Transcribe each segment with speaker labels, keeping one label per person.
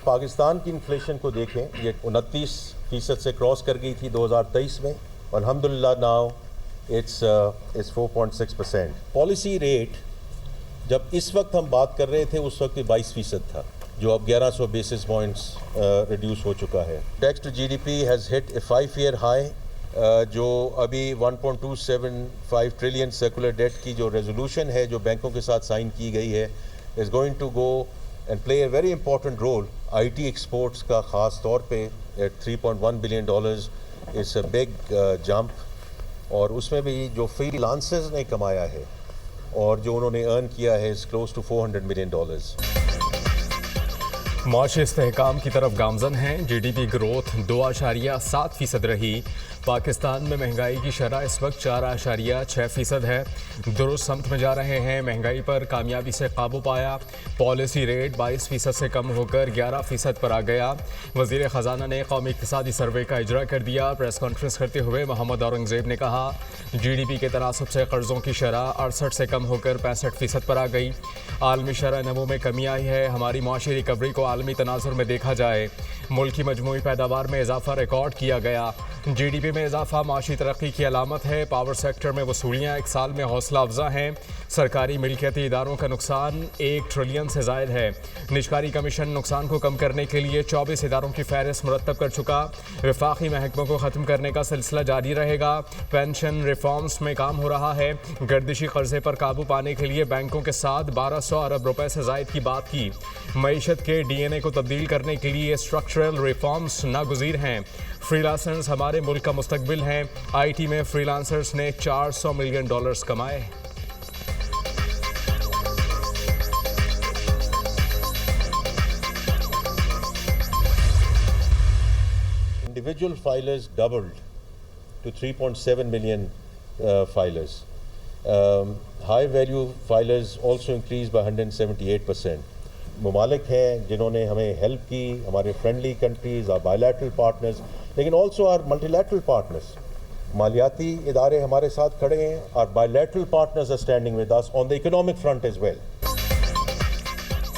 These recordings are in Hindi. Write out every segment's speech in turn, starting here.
Speaker 1: पाकिस्तान की इन्फ्लेशन को देखें, ये 29% से क्रॉस कर गई थी 2023 में। अल्हम्दुलिल्लाह नाउ इट्स 4.6%। पॉलिसी रेट जब इस वक्त हम बात कर रहे थे उस वक्त 22% था, जो अब 1100 बेसिस पॉइंट्स रिड्यूस हो चुका है। Debt to GDP has hit a 5-year high, जो अभी 1.275 ट्रिलियन सर्कुलर डेट की जो रेजोल्यूशन है जो बैंकों के साथ साइन की गई है, is going to go and play a very important role. IT exports का ख़ास तौर पे at $3.1 billion is a big jump, और उसमें भी जो फ्रीलांसर्स ने कमाया है और जो उन्होंने अर्न किया है इज़ क्लोज टू $400 मिलियन।
Speaker 2: माशी इस्तेहकाम की तरफ गामजन हैं। जीडीपी ग्रोथ 2.7% रही। पाकिस्तान में महंगाई की शरह इस वक्त 4.6% है। दुरुस्त समत में जा रहे हैं। महंगाई पर कामयाबी से काबू पाया। पॉलिसी रेट 22% से कम होकर 11% पर आ गया। वज़ीर ख़जाना ने कौमी इक़्तिसादी सर्वे का इजरा कर दिया। प्रेस कॉन्फ्रेंस करते हुए मोहम्मद औरंगज़ेब ने कहा, जीडीपी के तनासब से कर्ज़ों की शरह 68 से कम होकर 65% पर आ गई। आलमी शरह नमू में कमी आई है। हमारी मुआशी रिकवरी को आलमी तनाजुर में देखा जाए, मुल्क की मजमूई पैदावार में इजाफा रिकॉर्ड किया गया। जीडीपी में इजाफा माशी तरक्की की अलामत है। पावर सेक्टर में वसूलियाँ 1 साल में हौसला अफजा हैं। सरकारी मिल्कियती इदारों का नुकसान 1 ट्रिलियन से ज़ायद है। निजकारी कमीशन नुकसान को कम करने के लिए 24 इदारों की फहरिस्त मुरतब कर चुका। वफाकी महकमों को ख़त्म करने का सिलसिला जारी रहेगा। पेंशन रिफॉर्म्स में काम हो रहा है। गर्दिशी कर्जे पर काबू पाने के लिए बैंकों के साथ 1200 अरब रुपए से ज़ायद की बात की। मईशत के DNA को तब्दील करने के लिए स्ट्रक्चरल रिफॉर्म्स नागुज़ीर हैं। फ्रीलांसर्स हमारे मुल्क का मुस्तकबिल हैं। IT में फ्रीलांसर्स ने $400 मिलियन कमाए।
Speaker 1: Individual filers doubled to 3.7 million filers. High value filers also increased by 178%. ममालिक हैं जिन्होंने हमें हेल्प की, हमारे friendly countries, our bilateral partners, लेकिन ऑल्सो आर मल्टीलैटरल पार्टनर्स। मालियाती इदारे हमारे साथ खड़े हैं। Our bilateral partners are standing with us on the economic front as well.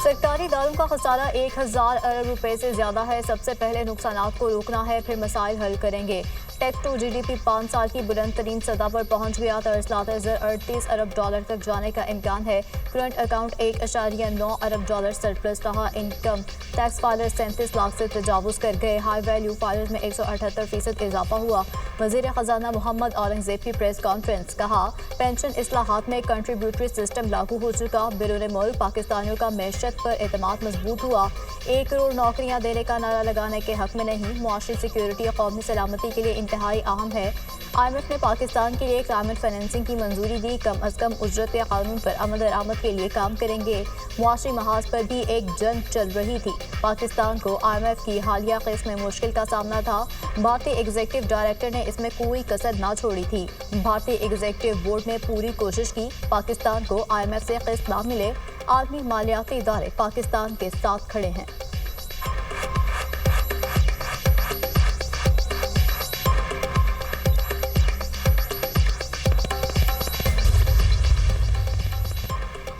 Speaker 3: सरकारी इदारों का खसारा 1000 अरब रुपए से ज़्यादा है। सबसे पहले नुकसानात को रोकना है, फिर मसाइल हल करेंगे। टेक टू जीडीपी 5 साल की बुलंद तरीन सतह पर पहुंच गया। तरसलात ज़र $38 अरब तक जाने का इम्कान है। करंट अकाउंट $1.9 अरब सरप्लस रहा। इनकम टैक्स फाइलर 37 लाख से तजावुज़ कर गए। हाई वैल्यू फाइलर में 178% इजाफा हुआ। वज़ीर ख़जाना मोहम्मद औरंगज़ेब की प्रेस कॉन्फ्रेंस, कहा, पेंशन इस्लाहात में कंट्रीब्यूटरी सिस्टम लागू हो चुका। बिरूने मुल्क पाकिस्तानियों का मैशत पर एतमाद मजबूत हुआ। 1 करोड़ नौकरियाँ देने का नारा लगाने के हक में नहीं। मुआशी सिक्योरिटी और कौमी सलामती के लिए इंतहाई अहम है। IMF ने पाकिस्तान के लिए क्लाइमेट फाइनेंसिंग की मंजूरी दी। कम अज़ कम उजरत या कानून पर अमल दरामद के लिए काम करेंगे। मुआशी महाज पर भी एक जंग चल रही थी। पाकिस्तान को IMF की हालिया किस्त में मुश्किल का सामना था। भारतीय एग्जीक्यूटिव डायरेक्टर ने इसमें कोई कसर ना छोड़ी थी। भारतीय एग्जीक्यूटिव बोर्ड ने पूरी कोशिश की पाकिस्तान को IMF से किस्त ना मिले। आलमी मालियाती इदारे पाकिस्तान के साथ खड़े हैं।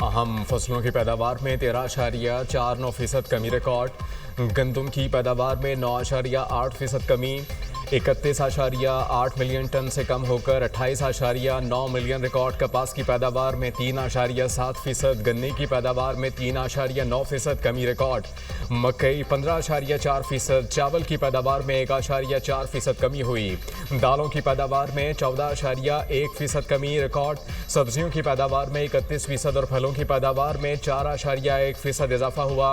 Speaker 2: अहम फसलों की पैदावार में 13.49% कमी रिकॉर्ड। गंदम की पैदावार में 9.8% कमी। 31.8 मिलियन टन से कम होकर 28.9 मिलियन रिकॉर्ड। कपास की पैदावार में 3.7%। गन्ने की पैदावार में 3.9% कमी रिकॉर्ड। मकई 15.4%। चावल की पैदावार में 1.4% कमी हुई। दालों की पैदावार में 14.1% कमी रिकॉर्ड। सब्जियों की पैदावार में 31% और फलों की पैदावार में 4.1% इजाफा हुआ।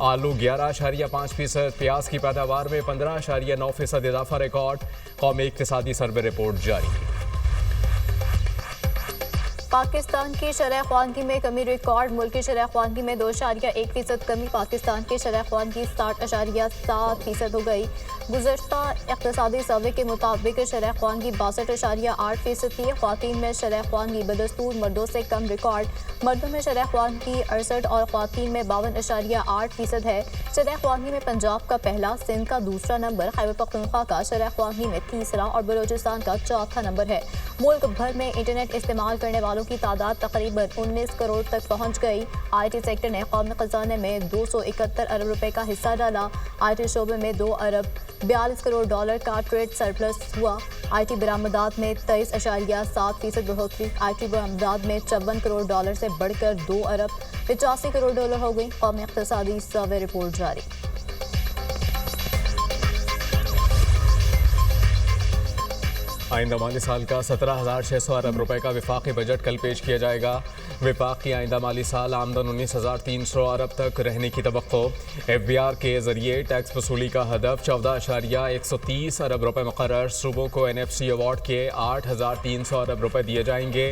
Speaker 2: आलू 11.5%। प्याज की पैदावार में 15.9% इजाफा रिकॉर्ड। कौमी इक़्तिसादी सर्वे रिपोर्ट जारी।
Speaker 3: पाकिस्तान की शरह ख्वानगी में कमी रिकॉर्ड। मुल्क की शरह ख्वानगी में 2.1% कमी। पाकिस्तान की शरह ख्वानगी 60.7% हो गई। गुज़श्ता इक़्तिसादी सर्वे के मुताबिक शरह ख्वानगी 62.8% थी। ख्वातीन में शरह ख्वानगी बदस्तूर मर्दों से कम रिकॉर्ड। मर्दों में शरह ख्वानगी 68 और ख्वातीन में 52.8% है। शरह ख्वानगी में पंजाब का पहला, सिंध का दूसरा नंबर, खैबर पख्तूनख्वा का शरह ख्वानगी में तीसरा और बलोचिस्तान का चौथा नंबर है। मुल्क भर में इंटरनेट इस्तेमाल करने वालों की तादाद तकरीबन 19 करोड़ तक पहुंच गई। IT सेक्टर ने कौमी खजाने में 271 अरब रुपए का हिस्सा डाला। IT शोबे में 2 अरब 42 करोड़ डॉलर का ट्रेड सरप्लस हुआ। IT बरामदात में 23.7% बढ़ोतरी। IT बरामदात में 54 करोड़ डॉलर से बढ़कर 2 अरब 85 करोड़ डॉलर हो गई। कौमी इक़्तिसादी सर्वे रिपोर्ट जारी।
Speaker 2: आइंदा माली साल का 17,600 अरब रुपए का विफाकी बजट कल पेश किया जाएगा। विफाक की आइंदा माली साल आमदन 19,300 अरब तक रहने की तवक्को। FBR के जरिए टैक्स वसूली का हदफ 14.130 अरब रुपए मुकर्रर। सूबों को NFC अवार्ड के 8,300 अरब रुपए दिए जाएंगे।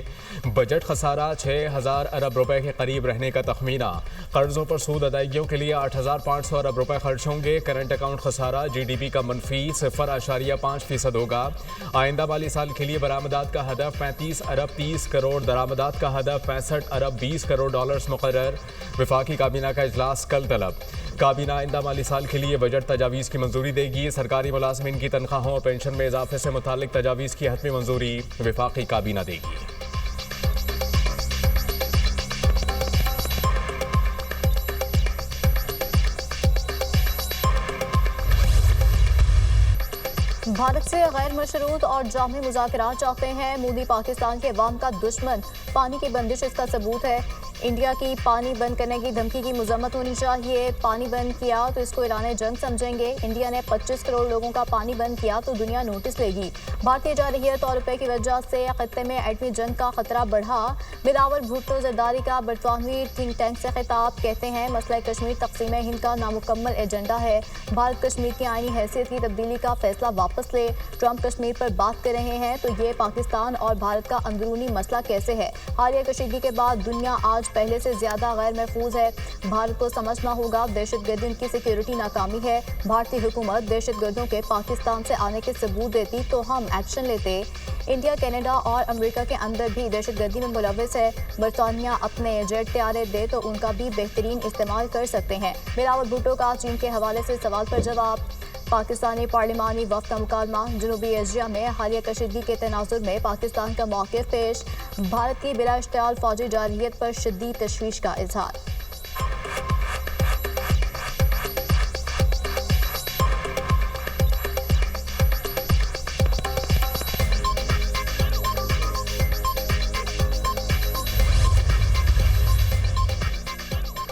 Speaker 2: बजट खसारा 6,000 अरब रुपए के करीब रहने का तखमीना। कर्जों पर सूद अदायगियों के लिए 8,500 अरब रुपए खर्च होंगे। करंट अकाउंट खसारा GDP का मनफी 0.5% होगा। आइंदा माली साल के लिए बरामदात का हदफ 35 अरब 30 करोड़, दरामदात का हदफ 65 अरब 20 करोड़ डॉलर्स मुकर्रर। विफाकी काबीना का इजलास कल तलब। काबीना आइंदा माली साल के लिए बजट तजावीज़ की मंजूरी देगी। सरकारी मुलाजमीन की तनख्वाहों और पेंशन में इजाफे से मुतालिक तजावीज़ की हतमी मंजूरी विफाकी काबीना देगी।
Speaker 3: भारत से गैर मशरूत और जामी मुज़ाकरात चाहते हैं। मोदी पाकिस्तान के अवाम का दुश्मन, पानी की बंदिश इसका सबूत है। इंडिया की पानी बंद करने की धमकी की मजम्मत होनी चाहिए। पानी बंद किया तो इसको ऐलान जंग समझेंगे। इंडिया ने 25 करोड़ लोगों का पानी बंद किया तो दुनिया नोटिस लेगी। भारतीय जारहियत और रुपए की वजह से खत्ते में एटमी जंग का खतरा बढ़ा। बिलावल भुट्टो जरदारी का बरतानवी थिंक टैंक से खिताब, कहते हैं मसला कश्मीर तकसीम हिंद का नामुकम्मल एजेंडा है। भारत कश्मीर की आईनी हैसियत की तब्दीली का फैसला वापस ले। ट्रंप कश्मीर पर बात कर रहे हैं तो ये पाकिस्तान और भारत का अंदरूनी मसला कैसे है? हालिया कशीदगी के बाद दुनिया आज पहले से ज्यादा गैर महफूज है। भारत को समझना होगा दहशतगर्दी उनकी सिक्योरिटी नाकामी है। भारतीय हुकूमत दहशतगर्दों के पाकिस्तान से आने के सबूत देती तो हम एक्शन लेते। इंडिया, कनाडा और अमेरिका के अंदर भी दहशतगर्दी में मुलविस है। बरतानिया अपने जेट तैयारे दे तो उनका भी बेहतरीन इस्तेमाल कर सकते हैं। बिलावल भुट्टो का चीन के हवाले से सवाल पर जवाब। पाकिस्तानी पार्लिमानी वफ्द का मुकालमा। जनूबी एशिया में हालिया कशीदगी के तनाजुर में पाकिस्तान का मौक़िफ़ पेश। भारत की बिला इश्तियाल फौजी जारहियत पर शदीद तशवीश का इजहार।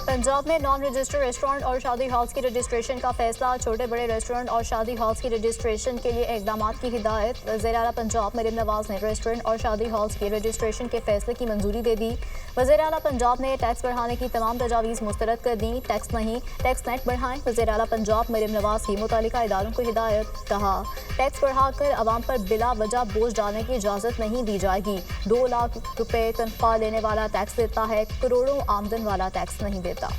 Speaker 3: पंजाब में नॉन रजिस्टर्ड रेस्टोरेंट और शादी हॉल्स की रजिस्ट्रेशन का फैसला। छोटे बड़े रेस्टोरेंट और शादी हॉल्स की रजिस्ट्रेशन के लिए इक़दाम की हिदायत। वज़ीर आला पंजाब मरीम नवाज ने रेस्टोरेंट और शादी हॉल्स की रजिस्ट्रेशन के फैसले की मंजूरी दे दी। वज़ीर आला पंजाब ने टैक्स बढ़ाने की तमाम तजावीज़ मुस्तरद कर दी। टैक्स नहीं, टैक्स नेट बढ़ाएं। वज़ीर आला पंजाब मरीम नवाज की मुतालिका इदारों को हिदायत। कहा, टैक्स बढ़ाकर आवाम पर बिला वजह बोझ डालने की इजाज़त नहीं दी जाएगी। 2 लाख रुपए तनख्वाह लेने वाला टैक्स देता है, करोड़ों आमदन वाला टैक्स नहीं देता।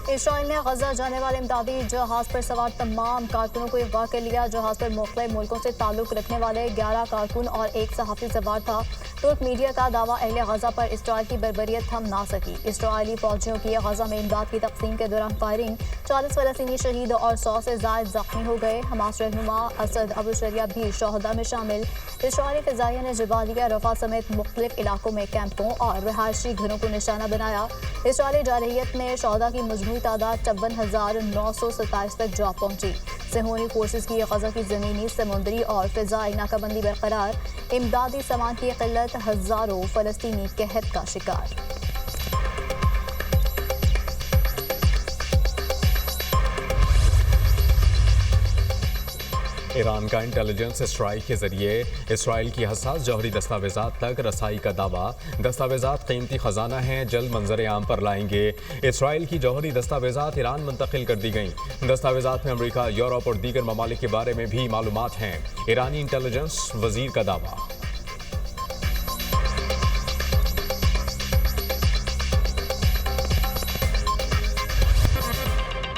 Speaker 3: इसराइल ने गजा जाने वाले इमदादी जहाज पर सवार तमाम कारकुनों को अगवा कर लिया। जहाज पर मुख्तलिफ मुल्कों से ताल्लुक रखने वाले 11 कारकुन और एक सहाफ़ी सवार था। तुर्क मीडिया का दावा, अहले गजा पर इसराइल की बर्बरियत थम ना सकी। इसराइली फौजियों की गजा में इमदाद की तकसीम के दौरान फायरिंग, 40 फ़लस्तीनी शहीद और 100 से ज़ायद ज़ख्मी हो गए। हमास रहनुमा असद अबू शरिया भी शहदा में शामिल। इसराइली फ़िज़ाइया ने जबालिया, रफ़ा समेत मुख्तलिफ इलाकों में कैंपों और रहायशी घरों को निशाना बनाया। इसराइली जारहियत में शहदा की मजमूई तादाद 54,927 तक जा पहुंची। सेहोनी फोर्सेस की गजा की ज़मीनी, समुद्री और फ़िज़ाई नाकाबंदी बरकरार। इमदादी सामान की किल्लत, हज़ारों फ़लस्तीनी कहत का शिकार।
Speaker 2: ईरान का इंटेलिजेंस स्ट्राइक के जरिए इसराइल की हसास जौहरी दस्तावेज़ात तक रसाई का दावा। दस्तावेज़ात कीमती ख़जाना हैं, जल्द मंजर आम पर लाएंगे। इसराइल की जौहरी दस्तावेज़ात ईरान मुंतकिल कर दी गईं। दस्तावेज़ात में अमेरिका, यूरोप और दीगर ममालिक के बारे में भी मालूमात हैं। ईरानी इंटेलिजेंस वज़ीर का दावा।